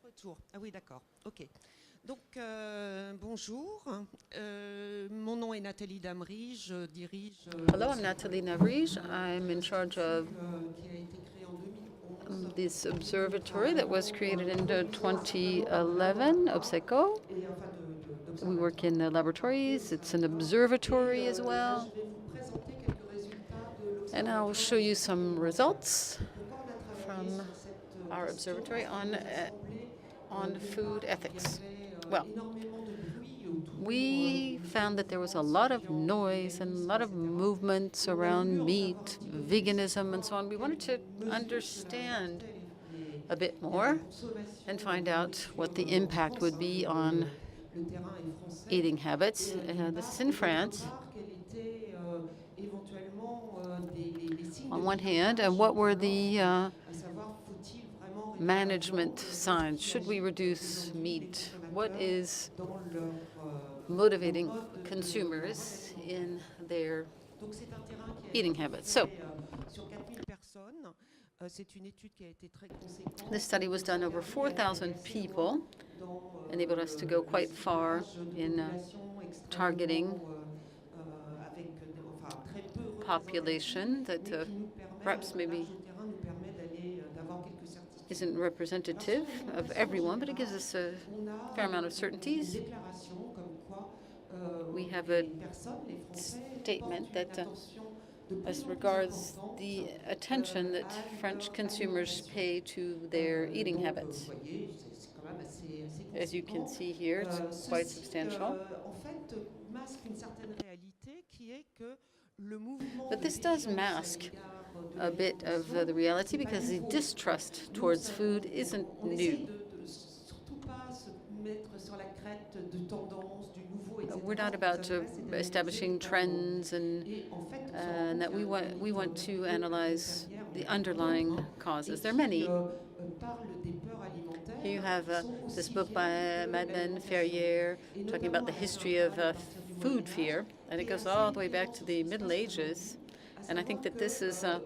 Retour. Ah oui, d'accord. OK. Donc, bonjour. Mon nom est Nathalie Damry. Je dirige Hello, I'm Nathalie Navrij. I'm in charge of qui a été créé en 2011. this observatory that was created in 2011, OBSECO. Et enfin, We work d'observatoire. in the laboratories. It's an observatory as Là, well. je vais vous présenter quelques résultats de And I'll l'observatoire. show you some results Pourquoi on a travaillé from sur cette our question? observatory Parce qu'il nous a semblé, on d'une food part, ethics. qu'il y avait Well, énormément de bruit autour we du found that there was a mouvement lot of anti-viande, noise and a véganisme, lot of etc. movements Et on a voulu around en meat, savoir un petit peu plus, veganism, and so voir on. We wanted to quelles mesures understand cela impactait a bit la more consommation and find de out what the nourriture en impact France, would be donc on le terrain est français. eating habits. Et d'une This part, is in et d'autre France, part, quels étaient éventuellement les signes on de one hand, and grignotage, what ou were alors, the à savoir, faut-il vraiment réduire la management viande, signs? qu'est-ce qui Should we agite reduce aujourd'hui les meat? What consommateurs is dans leur motivating mode de consumers comportement. in their Donc c'est un terrain qui a eating été habits? fait So, sur 4000 personnes. C'est une étude qui a été très conséquente. this study was done over 4,000 people, Dans, enabled us to go le quite far ciblage de in population extrêmement, targeting avec enfin, très peu population that mais qui nous permet, perhaps un maybe large terrain nous permet d'avoir quelques certitudes. isn't representative of everyone, but it gives us a On a fair amount of une certainties. déclaration comme quoi We have a les personnes, les Français, statement portent that une attention de plus as en plus regards importante, the attention that à French leur consumers alimentation. pay to their eating Donc, habits. vous voyez, c'est quand même assez As you conséquent. can see here, it's quite Ceci, substantial. en fait, masque une certaine réalité qui est que le mouvement But de this does défiance mask à l'égard de a bit of the reality c'est pas because the nouveau. distrust Nous, towards food isn't on essaie new. de surtout pas se mettre sur la crête de tendance, du nouveau, etc. We're not Ce qui about nous intéresse, c'est d'analyser establishing les trends Et en fait, on se rend compte that qu'il y a un we want to mythe analyze derrière, the il y en a underlying d'autres, causes. et There are qui, many. parle des peurs alimentaires Here you have qui sont this aussi book by vieilles que Madeleine l'alimentation. Ferrier Et talking notamment about the à la history fin, of à partir du food Moyen fear, Âge, and it qui est goes assez all the way back évidente to sur the ce qui se Middle passe Ages. aujourd'hui. À And I savoir think that que, this is dans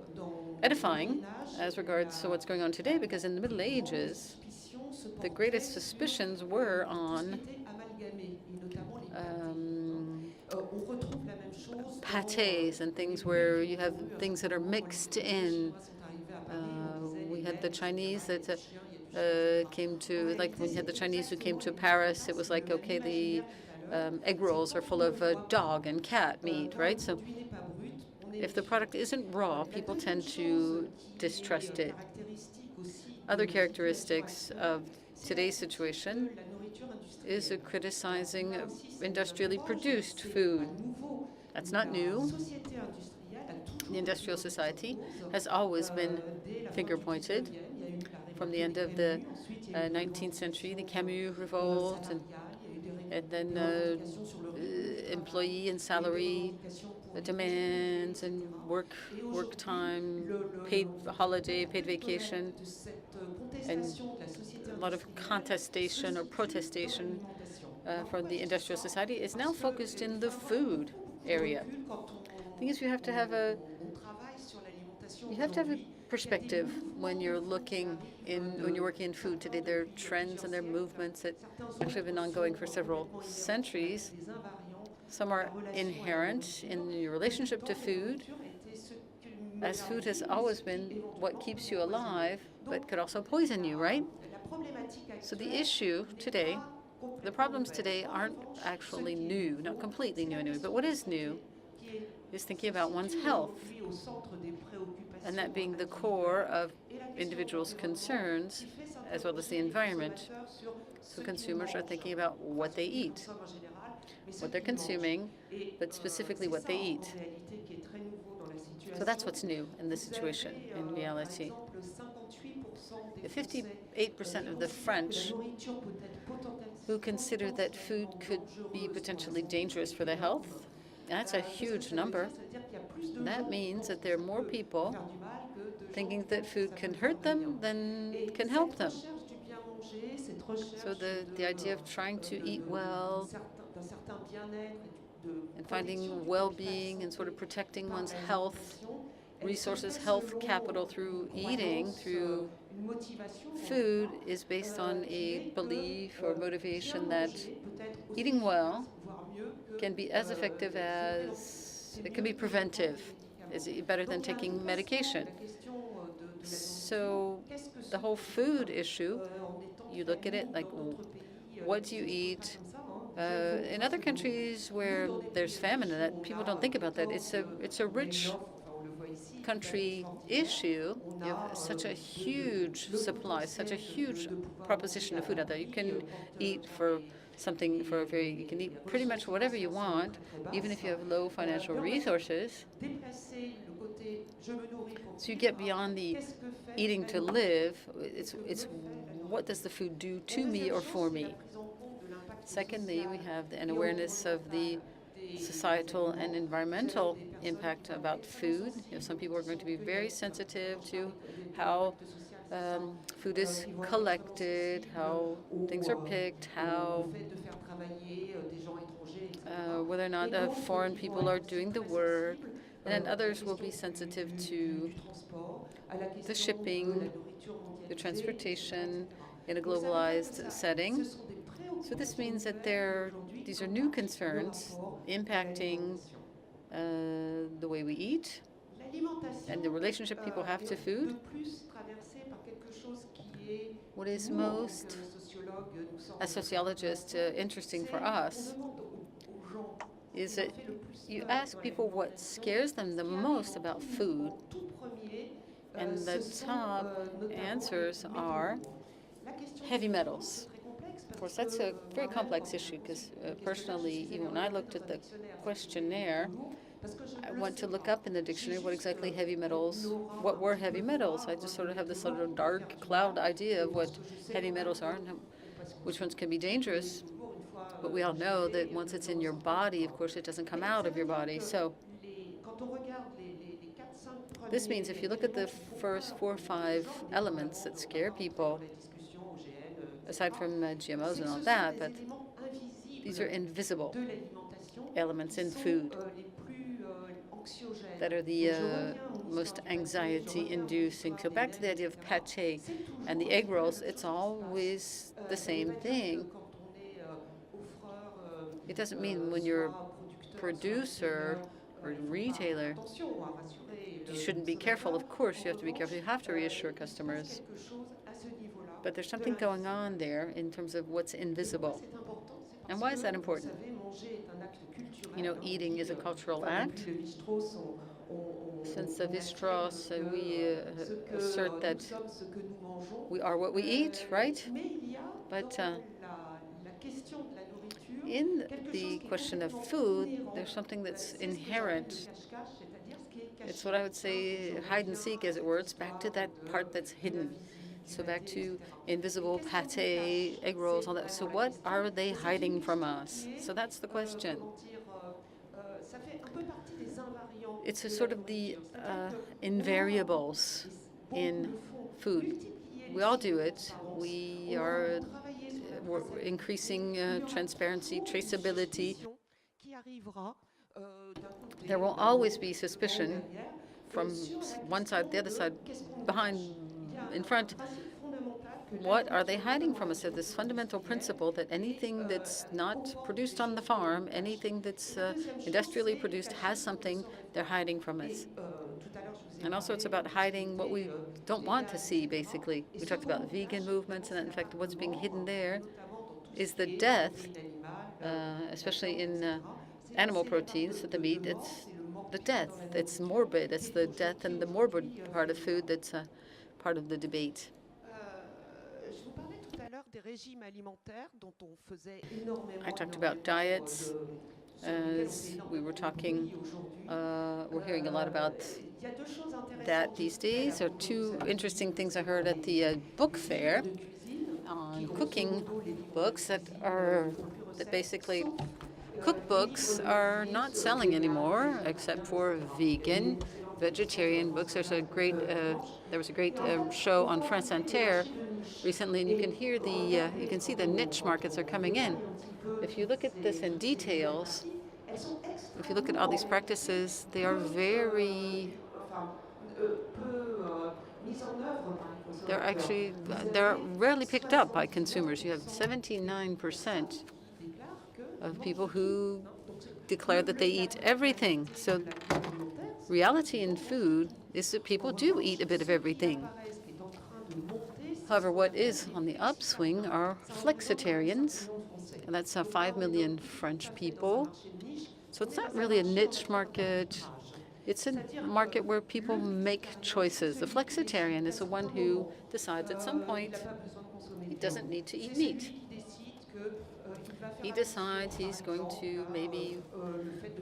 le edifying Moyen Âge, as regards to what's going on today, because in the Middle Ages, the greatest suspicions were on on retrouve la même chose pâtés and things where you have things that are mixed in. We had the Chinese that came to, like when you had the Chinese who came to Paris, it was like, okay, the egg rolls are full of dog and cat meat, right? So if the product isn't raw, people tend to distrust it. Other characteristics of today's situation is criticizing industrially produced food. That's not new. The industrial society has always been finger-pointed. From the end of the 19th century, the Camus Revolt, and then employee and salary demands and work time, paid holiday, paid vacation, and a lot of contestation or protestation from the industrial society is now focused in the food area. The thing is, you have to have a perspective when you're working in food today. There are trends and there are movements that actually have been ongoing for several centuries. Some are inherent in your relationship to food, as food has always been what keeps you alive, but could also poison you, right? So the issue today, the problems today aren't actually new, not completely new anyway, but what is new is thinking about one's health, and that being the core of individuals' concerns, as well as the environment. So consumers are thinking about what they eat, what they're consuming, but specifically what they eat. So that's what's new in this situation, in reality. 58% of the French who consider that food could be potentially dangerous for their health. That's a huge number. That means that there are more people thinking that food can hurt them than can help them. So the idea of trying to eat well and finding well-being and sort of protecting one's health resources, health capital through eating, through food, is based on a belief or motivation that eating well can be as effective as, it can be preventive, is better than taking medication. So the whole food issue, you look at it like, what do you eat? In other countries where there's famine, and that people don't think about that, it's a rich country issue. You have such a huge supply, such a huge proposition of food out there. You can eat for something for you can eat pretty much whatever you want, even if you have low financial resources. So you get beyond the eating to live. It's what does the food do to me or for me? Secondly, we have an awareness of the societal and environmental impact about food. Some people are going to be very sensitive to how food is collected, how things are picked, how whether or not foreign people are doing the work. And then others will be sensitive to the shipping, the transportation in a globalized setting. So this means that these are new concerns impacting the way we eat and the relationship people have to food. What is most, as sociologists, interesting for us is that you ask people what scares them the most about food, and the top answers are heavy metals. Of course, that's a very complex issue because personally, even when I looked at the questionnaire, I went to look up in the dictionary what exactly heavy metals, what were heavy metals. I just sort of have this sort of dark cloud idea of what heavy metals are and which ones can be dangerous. But we all know that once it's in your body, of course, it doesn't come out of your body. So this means if you look at the first 4 or 5 elements that scare people, aside from GMOs and all that, but these are invisible elements in food that are the most anxiety-inducing. So back to the idea of pâté and the egg rolls, it's always the same thing. It doesn't mean when you're a producer or retailer, you shouldn't be careful. Of course, you have to be careful. You have to reassure customers. But there's something going on there in terms of what's invisible. And why is that important? You know, eating is a cultural act. Since Lévi-Strauss, we assert that we are what we eat, right? But in the question of food, there's something that's inherent. It's what I would say hide and seek, as it were. It's back to that part that's hidden. So back to invisible pâté, egg rolls, all that. So what are they hiding from us? So that's the question. It's a sort of the invariables in food. We all do it. We're increasing transparency, traceability. There will always be suspicion from one side, the other side, behind, in front. What are they hiding from us? So this fundamental principle that anything that's not produced on the farm, anything that's industrially produced has something they're hiding from us. And also it's about hiding what we don't want to see, basically. We talked about vegan movements, and in fact what's being hidden there is the death, especially in animal proteins, the meat, it's the death. It's morbid. It's the death and the morbid part of food that's part of the debate. I talked about diets. As we were talking, we're hearing a lot about that these days. There are 2 interesting things I heard at the book fair on cooking books that basically cookbooks are not selling anymore, except for vegan, vegetarian books. There was a great show on France Inter recently, and you can hear you can see the niche markets are coming in. If you look at this in details, if you look at all these practices, they are very they're rarely picked up by consumers. You have 79% of people who declare that they eat everything. So reality in food is that people do eat a bit of everything. However, what is on the upswing are flexitarians, and that's 5 million French people. So it's not really a niche market. It's a market where people make choices. The flexitarian is the one who decides at some point he doesn't need to eat meat. He decides he's going to maybe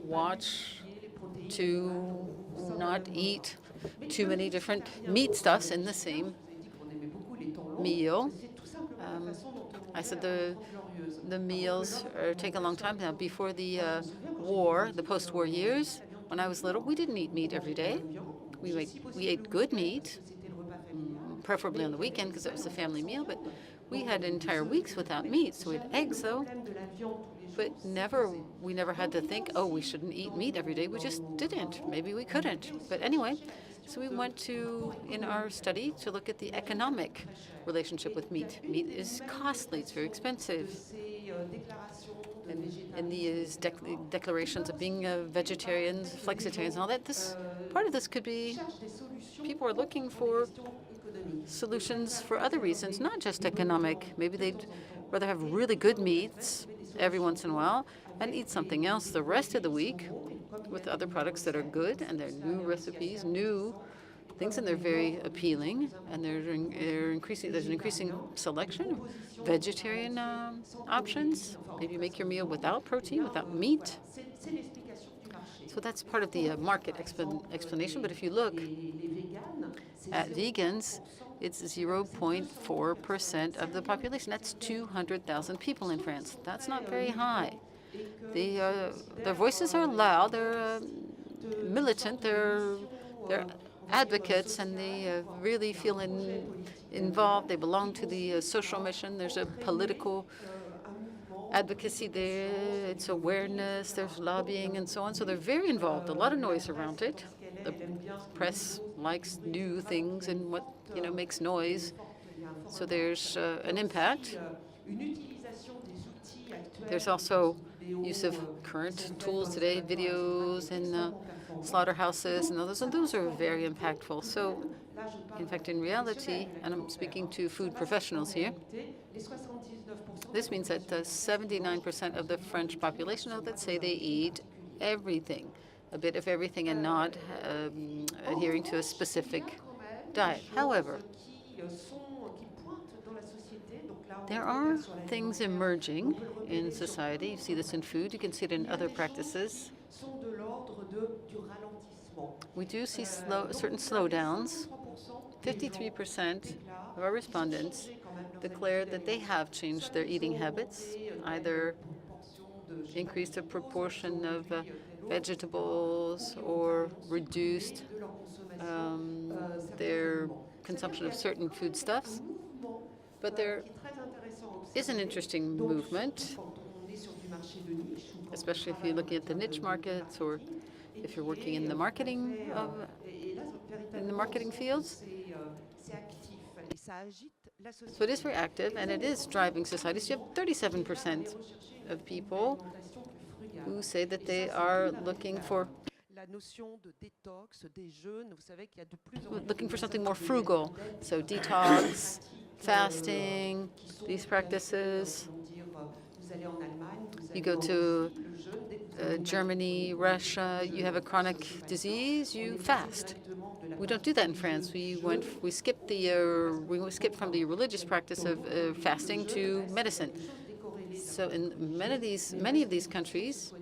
watch to not eat too many different meat stuffs in the same meal. I said the meals take a long time now. Before the war, the post-war years, when I was little, we didn't eat meat every day. We ate good meat, preferably on the weekend because it was a family meal, but we had entire weeks without meat. So we had eggs, though, but we never had to think, oh, we shouldn't eat meat every day. We just didn't. Maybe we couldn't. But anyway, so we went in our study to look at the economic relationship with meat. Meat is costly. It's very expensive. And these declarations of being vegetarians, flexitarians, and all that, part of this could be people are looking for solutions for other reasons, not just economic. Maybe they'd rather have really good meats every once in a while and eat something else the rest of the week with other products that are good, and they're new recipes, new things, and they're very appealing, and they're increasing. There's an increasing selection of vegetarian options. Maybe you make your meal without protein, without meat. So that's part of the market explanation. But if you look at vegans, it's 0.4% of the population. That's 200,000 people in France. That's not very high. Their voices are loud. They're militant. They're advocates, and they really feel involved. They belong to the social mission. There's a political advocacy there. It's awareness. There's lobbying and so on. So they're very involved. A lot of noise around it. The press likes new things and what makes noise. So there's an impact. There's also use of current tools today, videos and slaughterhouses and others, and those are very impactful. So, in fact, in reality, and I'm speaking to food professionals here, this means that 79% of the French population that say they eat everything, a bit of everything, and not adhering to a specific diet. However, there are things emerging in society. You see this in food. You can see it in other practices. We do see certain slowdowns. 53% of our respondents declare that they have changed their eating habits, either increased the proportion of vegetables or reduced their consumption of certain foodstuffs. But there is an interesting movement, especially if you're looking at the niche markets or if you're working in the marketing fields. So it is very active, and it is driving society. So you have 37% of people who say that they are looking for something more frugal. So detox, fasting, these practices. You go to Germany, Russia, you have a chronic disease, you fast. We don't do that in France. We skipped from the religious practice of fasting to medicine. So in many of these countries,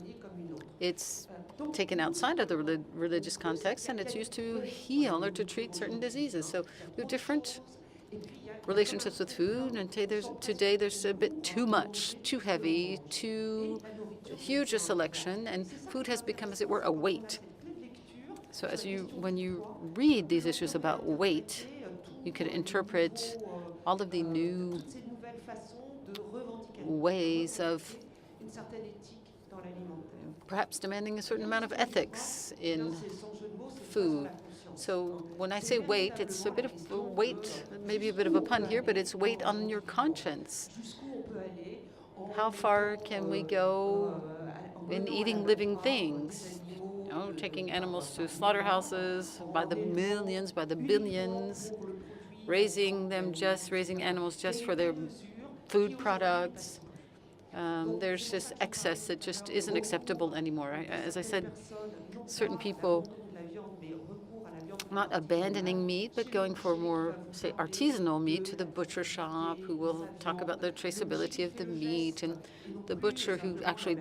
it's taken outside of the religious context, and it's used to heal or to treat certain diseases. So we have different relationships with food, and today there's a bit too much, too heavy, too huge a selection, and food has become, as it were, a weight. So when you read these issues about weight, you could interpret all of the new ways of perhaps demanding a certain amount of ethics in food. So when I say weight, it's a bit of a weight, maybe a bit of a pun here, but it's weight on your conscience. How far can we go in eating living things? You know, taking animals to slaughterhouses by the millions, by the billions, raising animals just for their food products. There's just excess that just isn't acceptable anymore. As I said, certain people not abandoning meat, but going for more, say, artisanal meat to the butcher shop, who will talk about the traceability of the meat, and the butcher who actually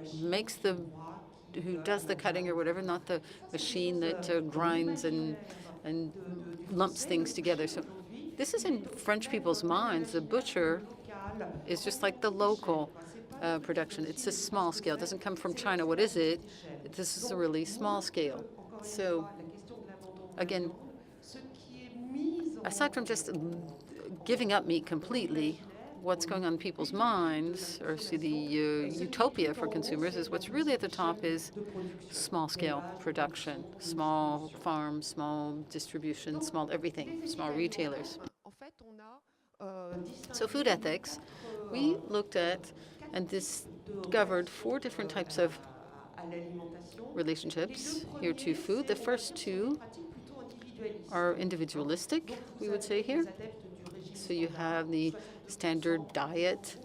who does the cutting or whatever, not the machine that grinds and lumps things together. So this is in French people's minds. The butcher is just like the local production. It's a small scale. It doesn't come from China. What is it? This is a really small scale. So again, aside from just giving up meat completely, what's going on in people's minds, or see the utopia for consumers, is what's really at the top is small-scale production, small farms, small distribution, small everything, small retailers. So food ethics, we looked at and discovered 4 different types of relationships here to food. The first 2 are individualistic, we would say here. So you have the standard diet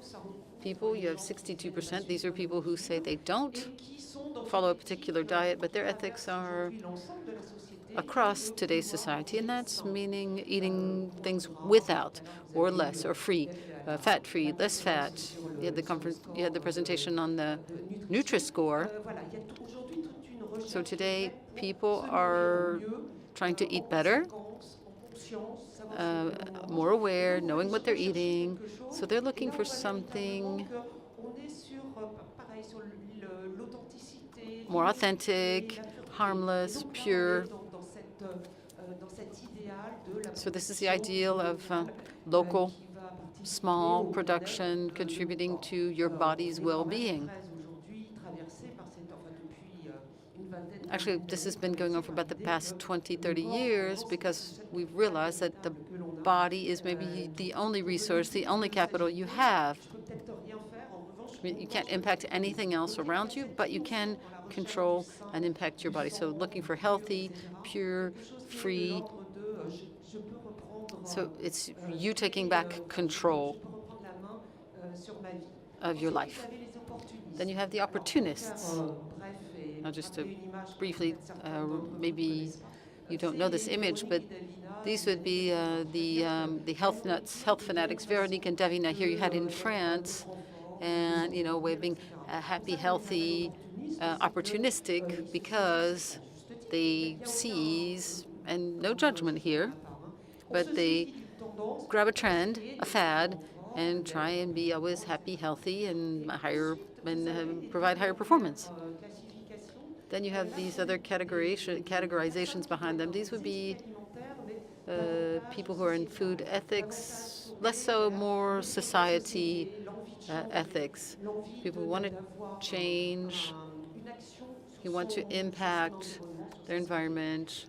people. You have 62%. These are people who say they don't follow a particular diet, but their ethics are across today's society, and that's meaning eating things without or less or free, fat-free, less fat. You had the presentation on the Nutri-Score. So today, people are trying to eat better, more aware, knowing what they're eating. So they're looking for something more authentic, harmless, pure. So this is the ideal of local, small production contributing to your body's well-being. Actually, this has been going on for about the past 20, 30 years, because we've realized that the body is maybe the only resource, the only capital you have. I mean, you can't impact anything else around you, but you can control and impact your body. So looking for healthy, pure, free. So it's you taking back control of your life. Then you have the opportunists. Now, just to briefly, maybe you don't know this image, but these would be the health nuts, health fanatics, Veronique and Davina. Here you had in France, and waving happy, healthy, opportunistic, because they seize, and no judgment here, but they grab a trend, a fad, and try and be always happy, healthy, and provide higher performance. Then you have these other categorizations behind them. These would be people who are in food ethics, less so, more society ethics. People who want to change, who want to impact their environment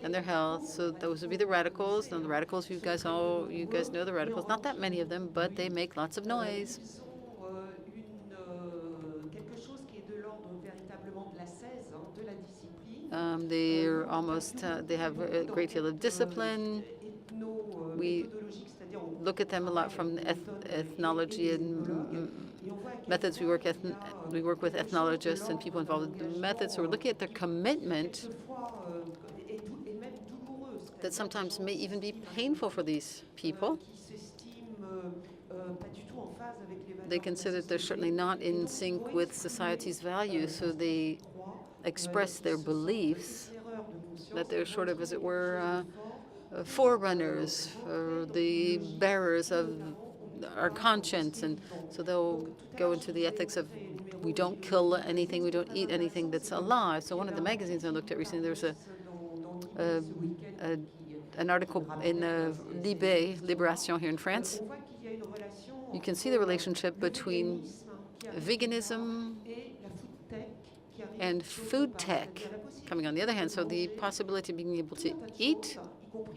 and their health. So those would be the radicals. And the radicals, you guys know the radicals. Not that many of them, but they make lots of noise. They're almost, they have a great deal of discipline. We look at them a lot from ethnology and methods. We work with ethnologists and people involved in the methods. So we're looking at their commitment that sometimes may even be painful for these people. They consider they're certainly not in sync with society's values, so they express their beliefs that they're sort of, as it were, forerunners, or the bearers of our conscience. And so they'll go into the ethics of, we don't kill anything, we don't eat anything that's alive. So one of the magazines I looked at recently, there's an article in Libération here in France. You can see the relationship between veganism and food tech. coming on the other hand. So the possibility of being able to eat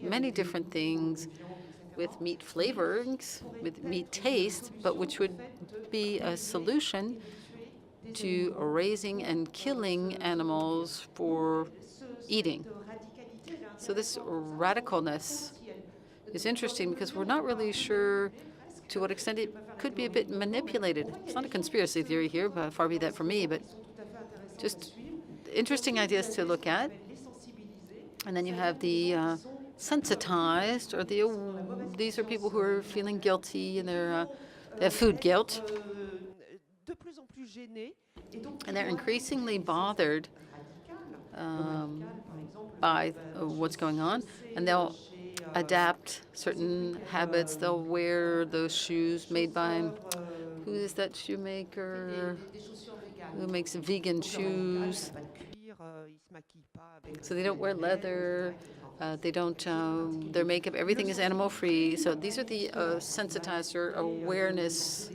many different things with meat flavorings, with meat taste, but which would be a solution to raising and killing animals for eating. So this radicalness is interesting because we're not really sure to what extent it could be a bit manipulated. It's not a conspiracy theory here, but far be that from me, but just interesting ideas to look at. And then you have the sensitized, or these are people who are feeling guilty and they have food guilt. And they're increasingly bothered by what's going on, and they'll adapt certain habits. They'll wear those shoes made by, who is that shoemaker who makes vegan shoes? So they don't wear leather. They don't, their makeup, everything is animal free. So these are the sensitizer awareness.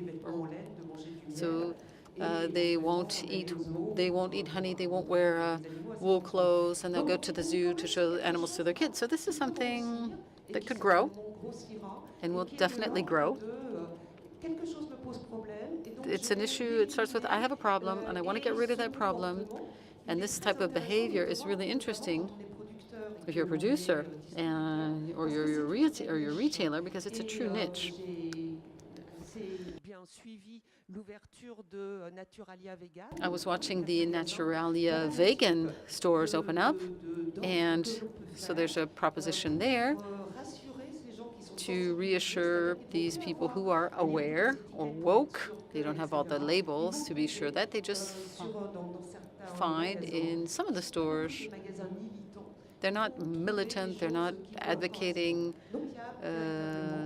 So they won't eat honey, they won't wear wool clothes, and they'll go to the zoo to show animals to their kids. So this is something that could grow and will definitely grow. It's an issue, it starts with, I have a problem and I want to get rid of that problem. And this type of behavior is really interesting if you're a producer or you're a retailer, because it's a true niche. I was watching the Naturalia vegan stores open up, and so there's a proposition there to reassure these people who are aware or woke. They don't have all the labels to be sure that. They just find in some of the stores, they're not militant, they're not advocating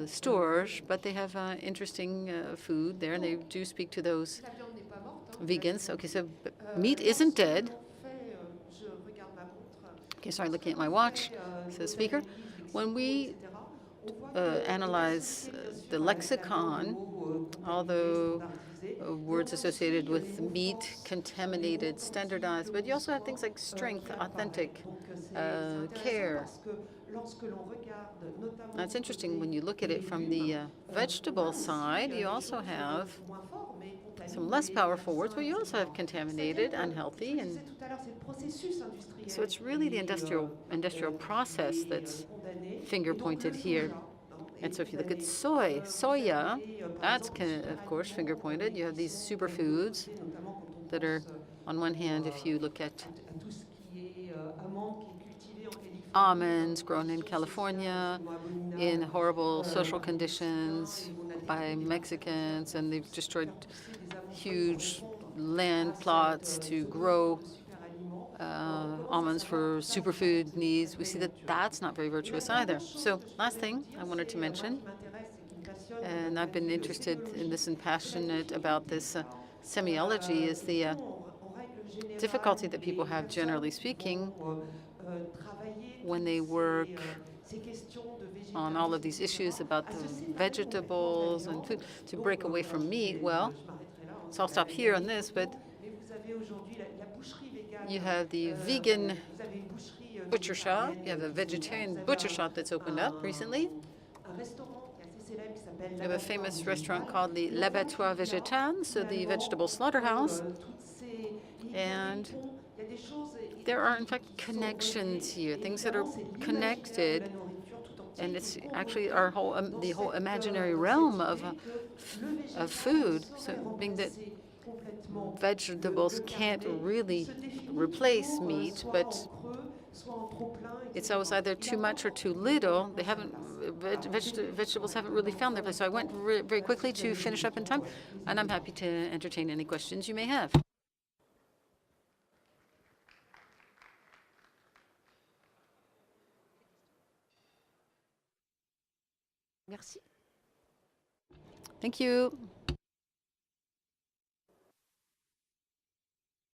stores, but they have interesting food there, and they do speak to those vegans. Okay, so meat isn't dead. Okay, sorry, looking at my watch, says speaker. When we analyze the lexicon, although words associated with meat, contaminated, standardized, but you also have things like strength, authentic, care. Now, it's interesting when you look at it from the vegetable side, you also have some less powerful words, but you also have contaminated, unhealthy, and so it's really the industrial process that's finger pointed here. And so if you look at soya, that's of course finger pointed. You have these superfoods that are, on one hand, if you look at almonds grown in California in horrible social conditions by Mexicans, and they've destroyed huge land plots to grow almonds for superfood needs. We see that that's not very virtuous either. So last thing I wanted to mention, and I've been interested in this and passionate about this semiology, is the difficulty that people have, generally speaking, when they work on all of these issues about the vegetables and food, to break away from meat. Well, so I'll stop here on this, but you have the vegan butcher shop, you have a vegetarian butcher shop that's opened up recently. You have a famous restaurant called the L'Abattoir Végétal, so the vegetable slaughterhouse. And there are, in fact, connections here, things that are connected, and it's actually the whole imaginary realm of food. So, being that vegetables can't really replace meat, but it's always either too much or too little. They haven't vegetables haven't really found their place. So I went very quickly to finish up in time, and I'm happy to entertain any questions you may have. Merci. Thank you.